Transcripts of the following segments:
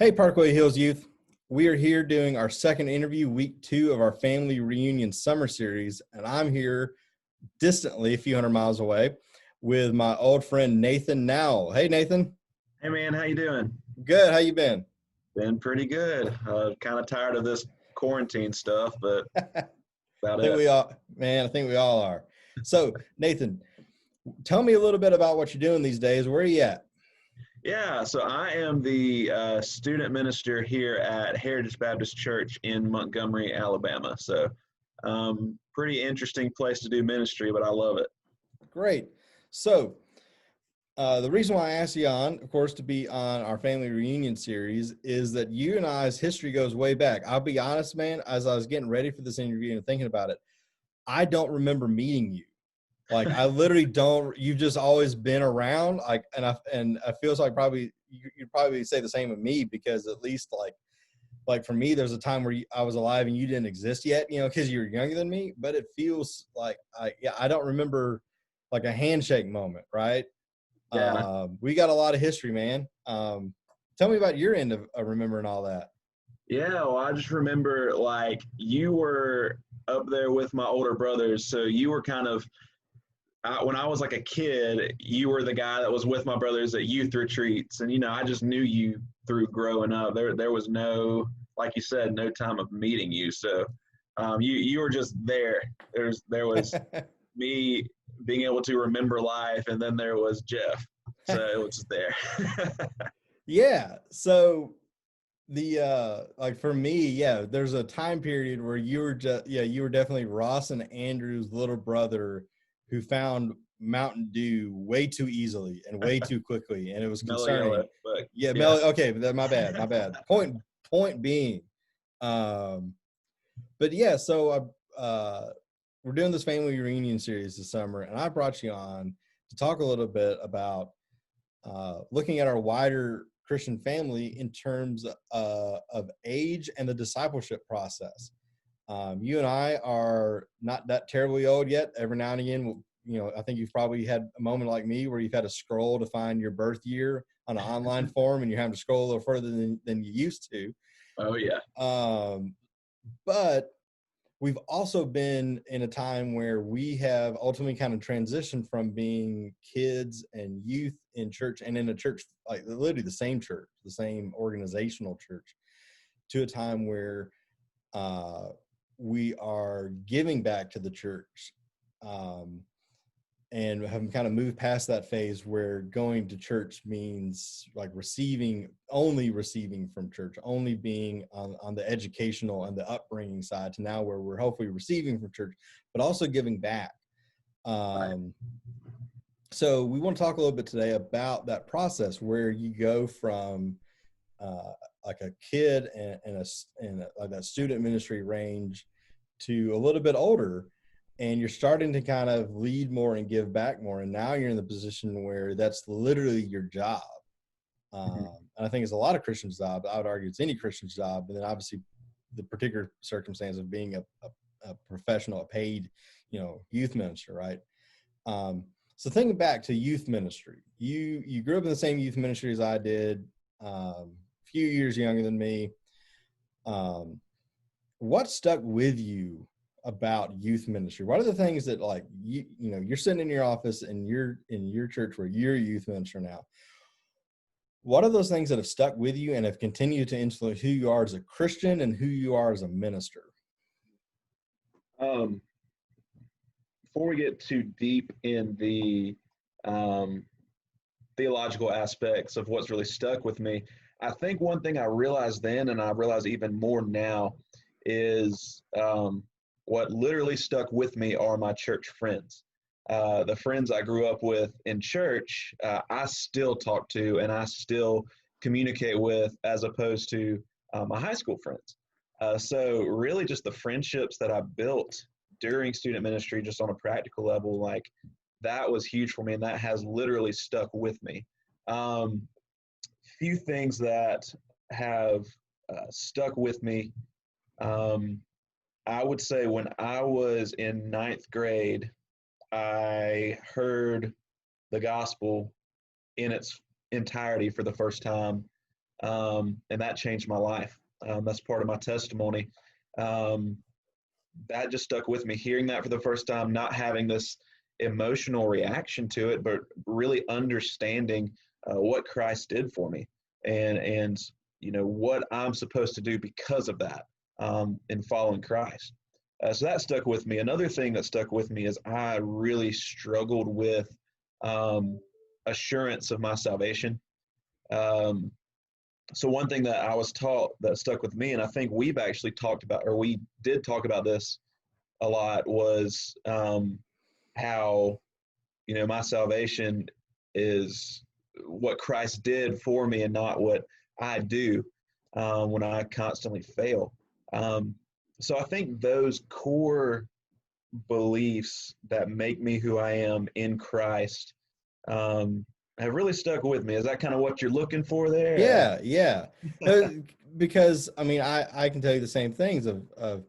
Hey, Parkway Hills Youth. We are here doing our second interview, week 2 of our family reunion summer series. And I'm here distantly, a few hundred miles away, with my old friend, Nathan Nowell. Hey, Nathan. Hey man, how you doing? Good. How you been? Been pretty good. Kind of tired of this quarantine stuff, but I about think it. we all, man, I think we all are. So, Nathan, tell me a little bit about what you're doing these days. Where are you at? Yeah, so I am the student minister here at Heritage Baptist Church in Montgomery, Alabama. So, pretty interesting place to do ministry, but I love it. Great. So, the reason why I asked you on, of course, to be on our family reunion series is that you and I's history goes way back. I'll be honest, man, as I was getting ready for this interview and thinking about it, I don't remember meeting you. Like I literally don't. You've just always been around. And I feels like probably you'd probably say the same of me because at least like for me, there's a time where I was alive and you didn't exist yet, because you were younger than me. But it feels like I don't remember like a handshake moment, right? Yeah. We got a lot of history, man. Tell me about your end of remembering all that. Yeah, well, I just remember like you were up there with my older brothers, so you were kind of when I was like a kid, you were the guy that was with my brothers at youth retreats, and I just knew you through growing up. There was no, like you said, no time of meeting you. So you were just there. There was me being able to remember life, and then there was Geoff. So it was just there. Yeah. So like for me, yeah, there's a time period where you were definitely Ross and Andrew's little brother who found Mountain Dew way too easily and way too quickly, and it was Mellow yellow, concerning. but Yeah, yeah. okay, my bad. Point being, but yeah, so we're doing this family reunion series this summer, and I brought you on to talk a little bit about looking at our wider Christian family in terms of age and the discipleship process. You and I are not that terribly old yet. Every now and again, I think you've probably had a moment like me where you've had to scroll to find your birth year on an online form and you're having to scroll a little further than you used to. Oh yeah. But we've also been in a time where we have ultimately kind of transitioned from being kids and youth in church and in a church, like literally the same church, the same organizational church, to a time where we are giving back to the church, and have kind of moved past that phase where going to church means like only receiving from church, only being on the educational and the upbringing side, to now where we're hopefully receiving from church, but also giving back. Right. So we want to talk a little bit today about that process where you go from like a kid and like that student ministry range to a little bit older, and you're starting to kind of lead more and give back more, and now you're in the position where that's literally your job. And I think it's a lot of Christians' job. I would argue it's any Christian's job, and then obviously the particular circumstance of being a professional, a paid, youth minister, right? So thinking back to youth ministry, you grew up in the same youth ministry as I did, a few years younger than me. What stuck with you about youth ministry? What are the things that, like, you're sitting in your office and you're in your church where you're a youth minister now? What are those things that have stuck with you and have continued to influence who you are as a Christian and who you are as a minister? Um, Before we get too deep in the um, theological aspects of what's really stuck with me, I think one thing I realized then, and I realize even more now, is what literally stuck with me are my church friends. The friends I grew up with in church, I still talk to and I still communicate with, as opposed to my high school friends. So really just the friendships that I built during student ministry, just on a practical level, like that was huge for me, and that has literally stuck with me. Few things that have stuck with me. I would say when I was in ninth grade, I heard the gospel in its entirety for the first time. and that changed my life. That's part of my testimony. Um, that just stuck with me. Hearing that for the first time, not having this emotional reaction to it, but really understanding what Christ did for me, and what I'm supposed to do because of that, in following Christ. So that stuck with me. Another thing that stuck with me is I really struggled with um, assurance of my salvation. Um, so one thing that I was taught that stuck with me, and I think we've actually talked about, or we did talk about this a lot, was how my salvation is what Christ did for me and not what I do, when I constantly fail. Um, so I think those core beliefs that make me who I am in Christ um, have really stuck with me. Is that kind of what you're looking for there? Yeah, yeah. Because I mean, I can tell you the same things of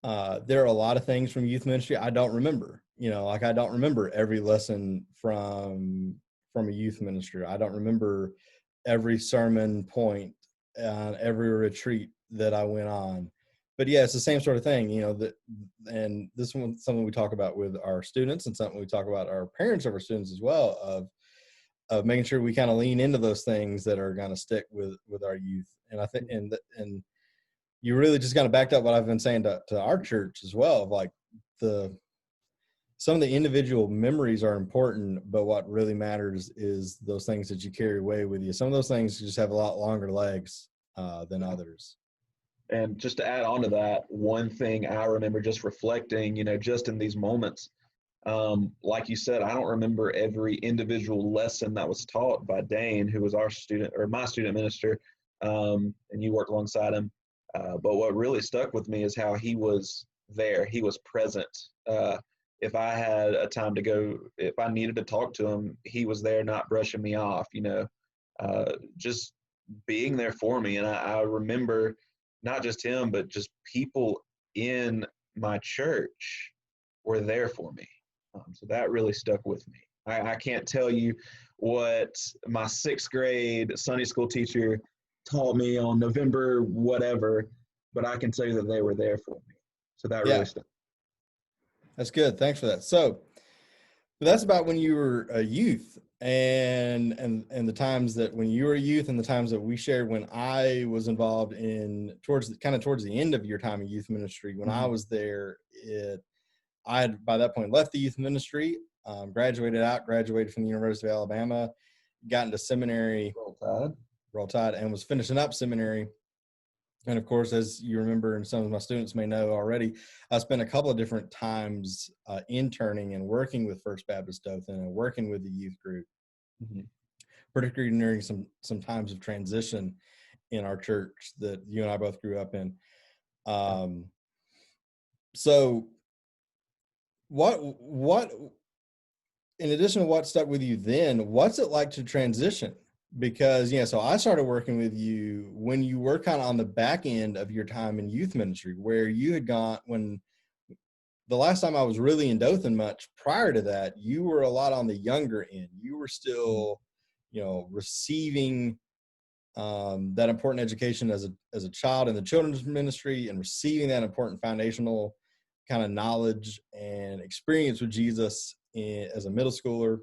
there are a lot of things from youth ministry I don't remember. Like I don't remember every lesson from a youth ministry. I don't remember every sermon point, every retreat that I went on. But yeah, it's the same sort of thing, and this one something we talk about with our students and something we talk about our parents of our students as well, of making sure we kind of lean into those things that are going to stick with our youth. And I think, and you really just kind of backed up what I've been saying to our church as well, of like some of the individual memories are important, but what really matters is those things that you carry away with you. Some of those things just have a lot longer legs than others. And just to add on to that, one thing I remember just reflecting, just in these moments, like you said, I don't remember every individual lesson that was taught by Dane, who was our student or my student minister, and you worked alongside him. But what really stuck with me is how he was there. He was present. If I had a time to go, if I needed to talk to him, he was there, not brushing me off, just being there for me. And I remember not just him, but just people in my church were there for me. So that really stuck with me. I can't tell you what my sixth grade Sunday school teacher taught me on November whatever, but I can tell you that they were there for me. So that really Yeah, stuck. that's good. Thanks for that. So that's about when you were a youth, and the times that when you were a youth, and the times that we shared when I was involved in towards the end of your time in youth ministry. When I was there, I had by that point left the youth ministry, graduated from the University of Alabama, got into seminary, Roll Tide, and was finishing up seminary. And of course, as you remember, and some of my students may know already, I spent a couple of different times interning and working with First Baptist Dothan and working with the youth group, particularly during some times of transition in our church that you and I both grew up in. So what in addition to what stuck with you then, what's it like to transition? Because so I started working with you when you were kind of on the back end of your time in youth ministry, where you had gone, when the last time I was really in Dothan much prior to that, you were a lot on the younger end. You were still receiving that important education as a child in the children's ministry, and receiving that important foundational kind of knowledge and experience with Jesus as a middle schooler.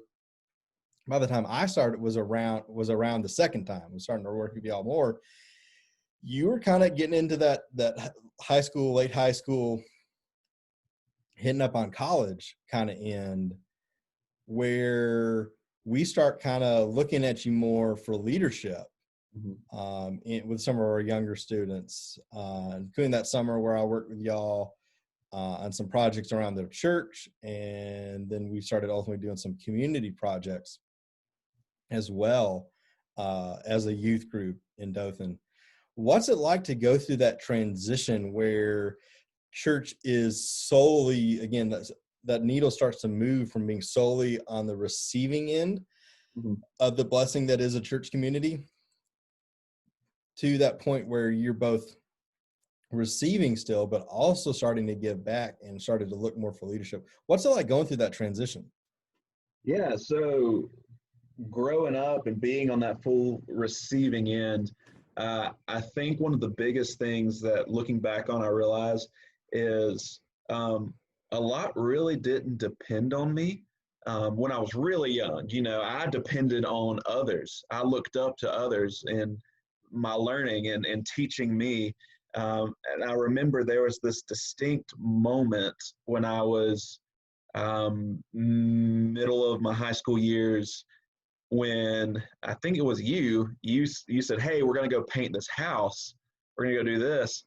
By the time I started was around the second time. I was starting to work with y'all more. You were kind of getting into that high school, late high school, hitting up on college kind of end, where we start kind of looking at you more for leadership. With some of our younger students, including that summer where I worked with y'all on some projects around the church, and then we started ultimately doing some community projects as well as a youth group in Dothan. What's it like to go through that transition where church is solely, again, that needle starts to move from being solely on the receiving end of the blessing that is a church community, to that point where you're both receiving still, but also starting to give back and started to look more for leadership? What's it like going through that transition? Yeah. So growing up and being on that full receiving end, I think one of the biggest things that looking back on, I realize is a lot really didn't depend on me. When I was really young, I depended on others. I looked up to others in my learning and teaching me. And I remember there was this distinct moment when I was middle of my high school years, when I think it was you said, "Hey, we're going to go paint this house. We're going to go do this."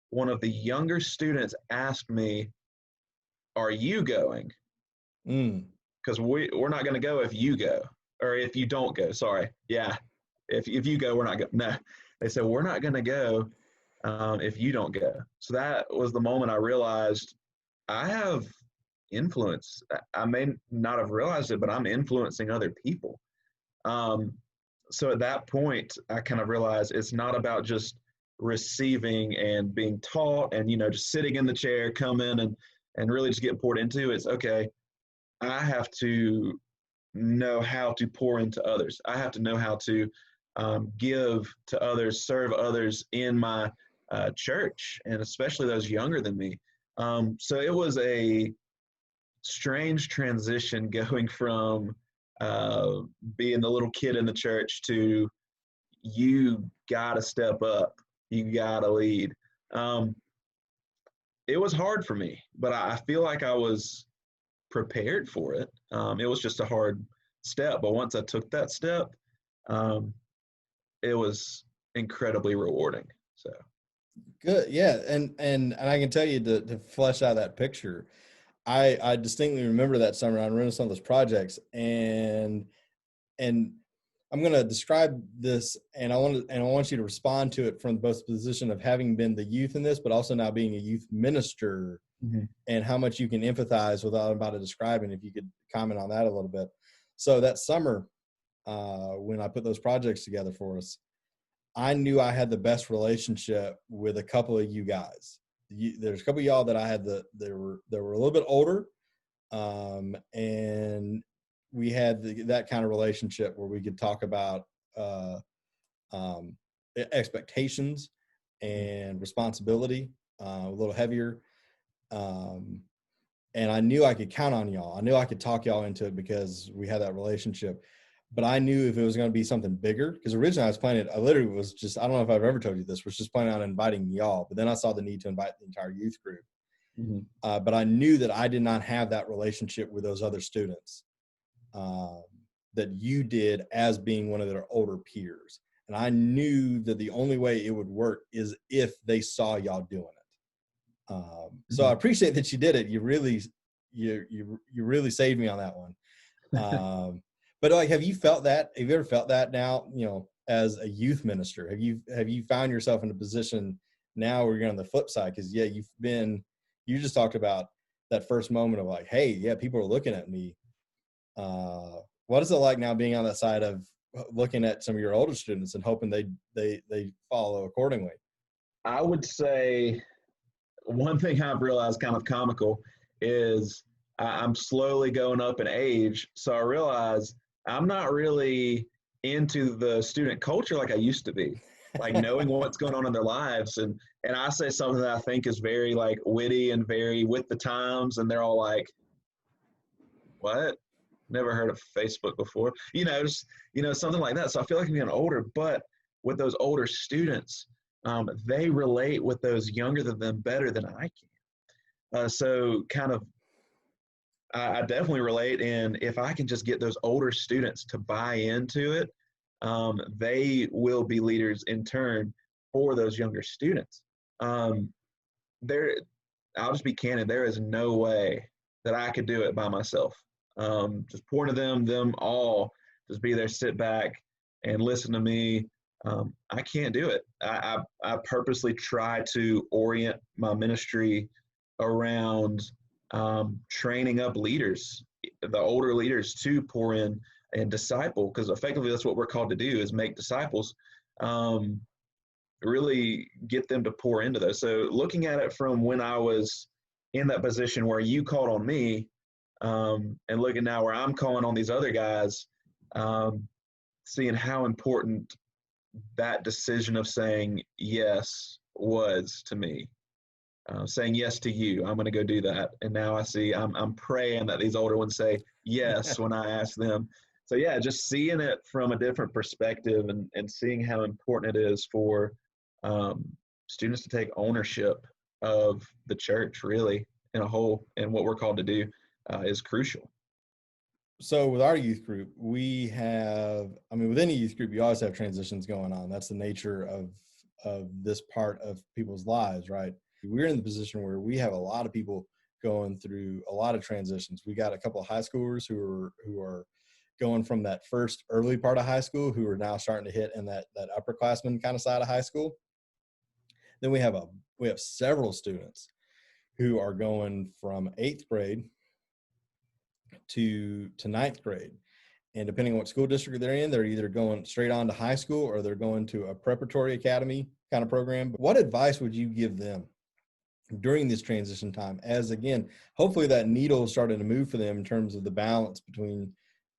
One of the younger students asked me, "Are you going?" Mm. Because we're not going to go if you go, or if you don't go. Sorry. Yeah. If you go, we're not going. No, they said, "We're not going to go if you don't go." So that was the moment I realized I have influence. I may not have realized it, but I'm influencing other people. Um, so at that point, I kind of realized it's not about just receiving and being taught and, just sitting in the chair, come in and really just getting poured into. It's okay. I have to know how to pour into others. I have to know how to give to others, serve others in my church, and especially those younger than me. So it was a strange transition going from uh, being the little kid in the church to you got to step up, you got to lead. Um, it was hard for me, but I feel like I was prepared for it. It was just a hard step, but once I took that step, um, it was incredibly rewarding. So Good. Yeah. And I can tell you to flesh out that picture. I distinctly remember that summer I running some of those projects, and I'm going to describe this, and I want you to respond to it from both the position of having been the youth in this, but also now being a youth minister, mm-hmm. and how much you can empathize with what I'm about to describe, and if you could comment on that a little bit. So that summer, when I put those projects together for us, I knew I had the best relationship with a couple of you guys. There's a couple of y'all that I had they were a little bit older, and we had that kind of relationship where we could talk about um, expectations and responsibility, a little heavier. Um, and I knew I could count on y'all. I knew I could talk y'all into it because we had that relationship. But I knew if it was going to be something bigger, because originally I was planning, I literally was just, I don't know if I've ever told you this, was just planning on inviting y'all. But then I saw the need to invite the entire youth group. Mm-hmm. But I knew that I did not have that relationship with those other students that you did as being one of their older peers. And I knew that the only way it would work is if they saw y'all doing it. So I appreciate that you did it. You really saved me on that one. But like, have you felt that? Have you ever felt that now, as a youth minister? Have you found yourself in a position now where you're on the flip side? Because you just talked about that first moment of like, hey, yeah, people are looking at me. What is it like now being on that side of looking at some of your older students and hoping they follow accordingly? I would say one thing I've realized kind of comical is I'm slowly going up in age. So I realize I'm not really into the student culture like I used to be, like knowing what's going on in their lives. And I say something that I think is very like witty and very with the times. And they're all like, what? Never heard of Facebook before, just, something like that. So I feel like I'm getting older, but with those older students, they relate with those younger than them better than I can. So kind of, I definitely relate. And if I can just get those older students to buy into it, they will be leaders in turn for those younger students. There, I'll just be candid. There is no way that I could do it by myself. Just pour to them all, just be there, sit back and listen to me. I can't do it. I purposely try to orient my ministry around training up leaders, the older leaders, to pour in and disciple, because effectively that's what we're called to do, is make disciples. Really get them to pour into those. So looking at it from when I was in that position where you called on me, and looking now where I'm calling on these other guys, seeing how important that decision of saying yes was to me. Saying yes to you, I'm going to go do that. And now I see I'm praying that these older ones say yes when I ask them. So yeah, just seeing it from a different perspective and seeing how important it is for students to take ownership of the church really in a whole, and what we're called to do is crucial. So with our youth group, we have, I mean, within a youth group, you always have transitions going on. That's the nature of this part of people's lives, right? We're in the position where we have a lot of people going through a lot of transitions. We got a couple of high schoolers who are going from that first early part of high school, who are now starting to hit in that upperclassman kind of side of high school. Then we have several students who are going from 8th grade to 9th grade. And depending on what school district they're in, they're either going straight on to high school or they're going to a preparatory academy kind of program. But what advice would you give them during this transition time, as again, hopefully that needle is starting to move for them in terms of the balance between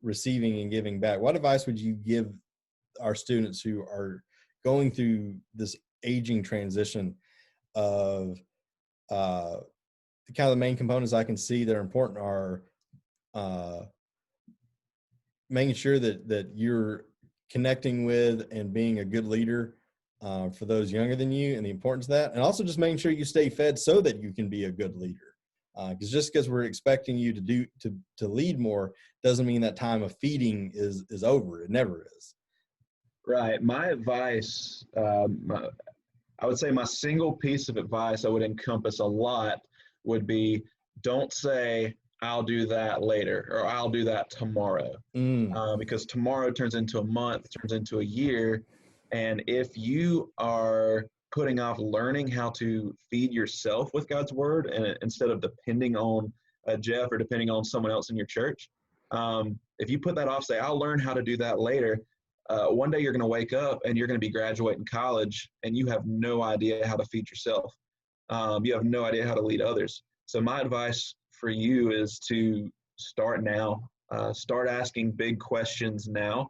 receiving and giving back? What advice would you give our students who are going through this aging transition of kind of the main components I can see that are important are making sure that you're connecting with and being a good leader for those younger than you, and the importance of that, and also just making sure you stay fed so that you can be a good leader. Because just because we're expecting you to lead more doesn't mean that time of feeding is over. It never is. Right. My advice, I would say my single piece of advice that would encompass a lot would be, don't say, I'll do that later, or I'll do that tomorrow. Because tomorrow turns into a month, turns into a year. And if you are putting off learning how to feed yourself with God's word, and instead of depending on Geoff or depending on someone else in your church, if you put that off, say, I'll learn how to do that later, one day you're going to wake up and you're going to be graduating college and you have no idea how to feed yourself. You have no idea how to lead others. So my advice for you is to start now. Start asking big questions now.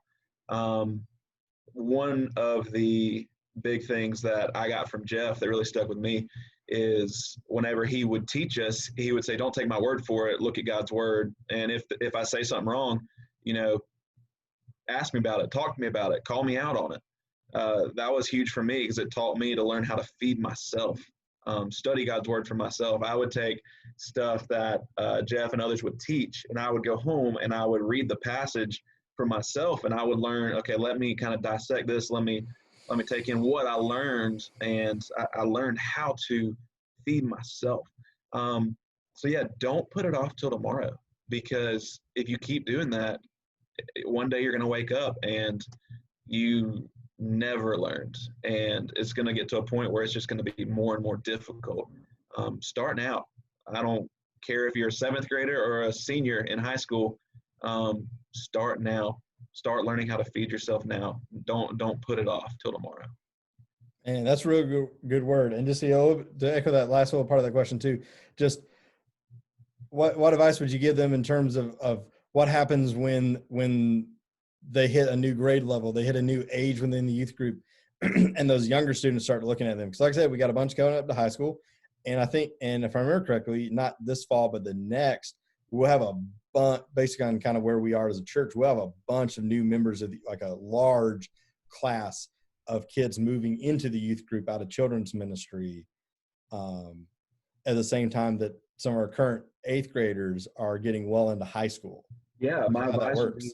One of the big things that I got from Geoff that really stuck with me is whenever he would teach us, he would say, don't take my word for it, look at God's word. And if I say something wrong, ask me about it, talk to me about it, call me out on it. That was huge for me because it taught me to learn how to feed myself, study God's word for myself. I would take stuff that Geoff and others would teach, and I would go home and I would read the passage for myself, and I would learn, okay, let me kind of dissect this. Let me take in what I learned, and I learned how to feed myself. So yeah, don't put it off till tomorrow, because if you keep doing that, one day you're going to wake up and you never learned, and it's going to get to a point where it's just going to be more and more difficult. Start now. I don't care if you're a 7th grader or a senior in high school. Start now. Start learning how to feed yourself now. Don't put it off till tomorrow. And that's a real good word. And just to echo that last little part of that question too, just what advice would you give them in terms of what happens when they hit a new grade level, they hit a new age within the youth group, and those younger students start looking at them? Because like I said, we got a bunch going up to high school, and I think, and if I remember correctly, not this fall, but the next, we'll have a bunch, basically on kind of where we are as a church, we'll have a bunch of new members of like a large class of kids moving into the youth group out of children's ministry, at the same time that some of our current 8th graders are getting well into high school. Yeah, my advice would be,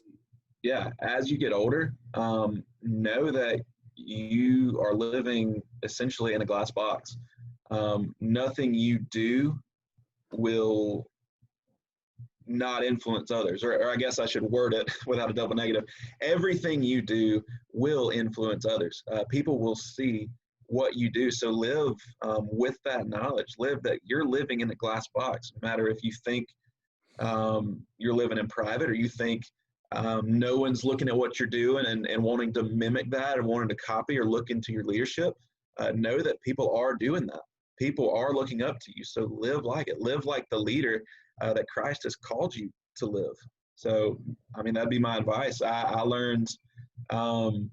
as you get older, know that you are living essentially in a glass box. Nothing you do will not influence others, or I guess I should word it without a double negative. Everything you do will influence others. People will see what you do. So live with that knowledge. Live that you're living in a glass box, no matter if you think you're living in private, or you think no one's looking at what you're doing and wanting to mimic that, or wanting to copy or look into your leadership. Know that people are doing that. People are looking up to you. So live like it. Live like the leader that Christ has called you to live. So, I mean, that'd be my advice. I learned, um,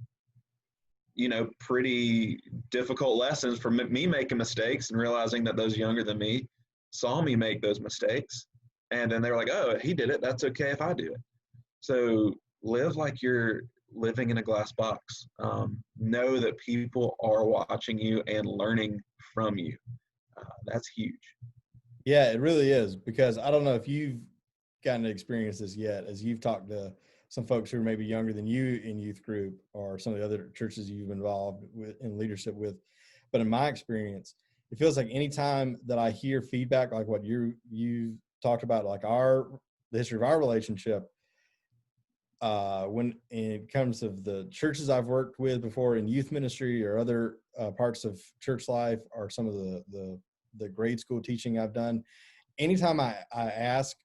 pretty difficult lessons from me making mistakes and realizing that those younger than me saw me make those mistakes. And then they were like, oh, he did it. That's okay if I do it. So live like you're living in a glass box. Know that people are watching you and learning from you. That's huge. Yeah, it really is, because I don't know if you've gotten to experience this yet, as you've talked to some folks who are maybe younger than you in youth group or some of the other churches you've been involved with in leadership with. But in my experience, it feels like anytime that I hear feedback like what you talked about, like the history of our relationship, when it comes of the churches I've worked with before in youth ministry or other parts of church life, or some of the grade school teaching I've done, anytime I ask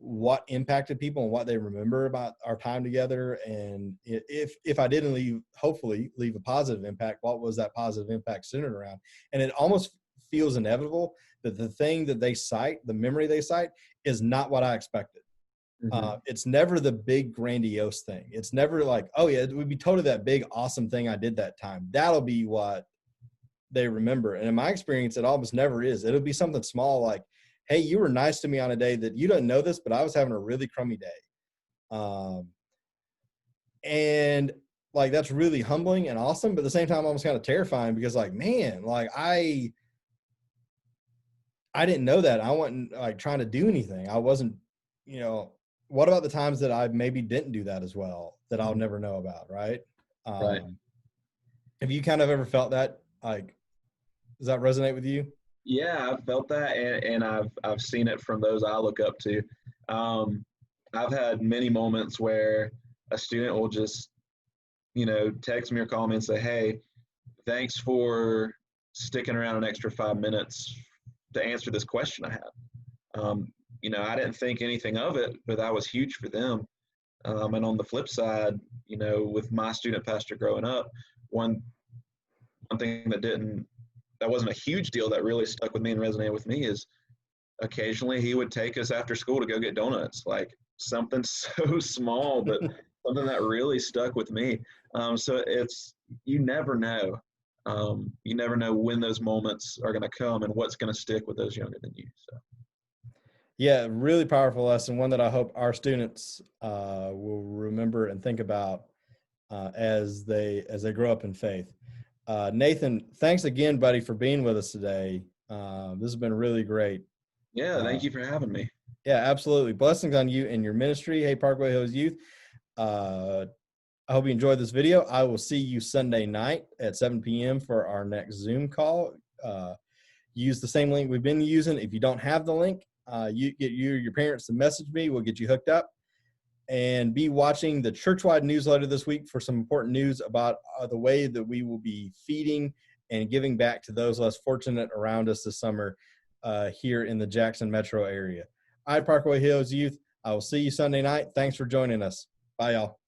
what impacted people and what they remember about our time together, and if I didn't hopefully leave a positive impact, what was that positive impact centered around? And it almost feels inevitable that the thing that they cite, the memory they cite, is not what I expected. It's never the big grandiose thing. It's never like, oh yeah, it would be totally that big awesome thing I did that time. That'll be what they remember. And in my experience, it almost never is. It'll be something small like, hey, you were nice to me on a day that you don't know this, but I was having a really crummy day. And like, that's really humbling and awesome, but at the same time, almost kind of terrifying, because like, man, like I didn't know that. I wasn't like trying to do anything. I wasn't, what about the times that I maybe didn't do that as well, that I'll never know about, right? Right. Have you kind of ever felt that? Like, does that resonate with you? Yeah, I've felt that, and I've seen it from those I look up to. I've had many moments where a student will just, text me or call me and say, "Hey, thanks for sticking around an extra 5 minutes to answer this question I had." I didn't think anything of it, but that was huge for them. And on the flip side, with my student pastor growing up, one thing that wasn't a huge deal that really stuck with me and resonated with me is occasionally he would take us after school to go get donuts, like something so small, but something that really stuck with me. So you never know. You never know when those moments are going to come and what's going to stick with those younger than you. So. Yeah, really powerful lesson, one that I hope our students will remember and think about as they grow up in faith. Nathan, thanks again, buddy, for being with us today. This has been really great. Yeah, thank you for having me. Yeah, absolutely. Blessings on you and your ministry. Hey, Parkway Hills Youth. I hope you enjoyed this video. I will see you Sunday night at 7 p.m. for our next Zoom call. Use the same link we've been using. If you don't have the link, you get your parents to message me. We'll get you hooked up. And be watching the churchwide newsletter this week for some important news about the way that we will be feeding and giving back to those less fortunate around us this summer here in the Jackson metro area. Parkway Hills Youth. I will see you Sunday night. Thanks for joining us. Bye, y'all.